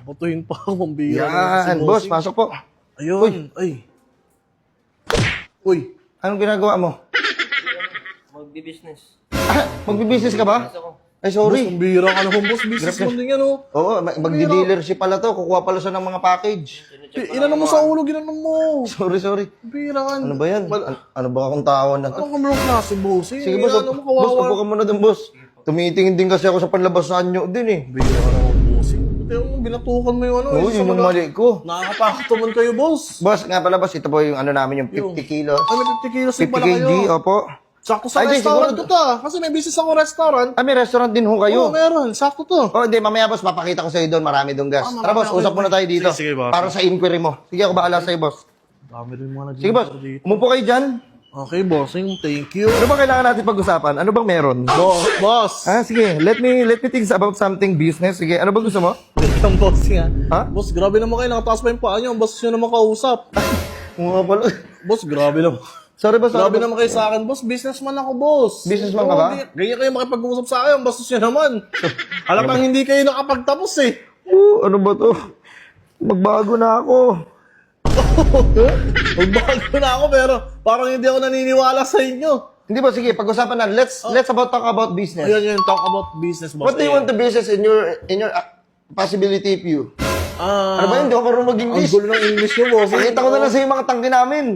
Papatuhin pa ako, pambira. Yan, boss, pasok po. Ayun, ay. Uy, Anong ginagawa mo? Magbi-business. Magbibusiness ka ba? Pasok ko. Ay, boss, sorry. pambira ka naman, boss. Business mo din yan, oh. Oo, magdi-dealership pala to. Kukuha pala siya ng mga package. Inano mo sa ulo, ginano mo. Sorry. Pambira ka. Ano ba yan? Ano ba akong tao na to? Ano ka mga klase, boss? Sige, boss. Inano mo, Boss, kawawa. upo ka muna dun, boss. Tumitingin din kasi ako sa panlabasan nyo din eh. Pambira ka naman, boss. Pero binatukan mo yung ano. Oo, yun yung mali ko. Nakakatakot kayo, boss. Boss, nga pala, boss, ito po yung ano namin, yung 50 kilos. Ay, may 50 kilos din 50 pala kg, kayo. opo. Sakto sa Ay, di, restaurant siguro- to ta. Kasi may business ako restaurant. Ah, may restaurant din ho Oo, kayo. meron. Sakto to. Oh, hindi, mamaya boss, papakita ko sa'yo doon. Marami doon gas. Ah, Tara boss, marami usap ako. muna tayo dito. Sige, boss. Para sa inquiry mo. Sige, ako bahala sa'yo, boss. Dami rin mga Sige, boss. dito. Umupo kayo dyan. Okay, bossing. Thank you. Ano ba kailangan natin pag-usapan? Ano bang meron? Boss. Ah, sige. Let me think about something business. Sige, ano ba gusto mo? Ang bossing ha. Ha? Boss, grabe naman kayo. Nakataas pa yung paa nyo. Ang boss nyo naman kausap. Mga pala. Boss, grabe naman. Sorry, boss. Grabe Sorry, boss. naman kayo sa akin, boss. Businessman ako, boss. Businessman ka ba? Ganyan kayo makipag-uusap sa akin. Ang boss nyo naman. Alam kang hindi kayo nakapagtapos eh. Ano ba to? Magbago na ako. Magbago na ako pero parang hindi ako naniniwala sa inyo. Hindi ba? Sige, pag-usapan na. Let's talk about business. Ayun yun, talk about business, boss. What do you want to business in your possibility view? Ah, Ano ba yun? Hindi ako marunong ang mag-English. gulo ng English nyo, boss. Pakita ko na lang sa yung mga tanggi namin.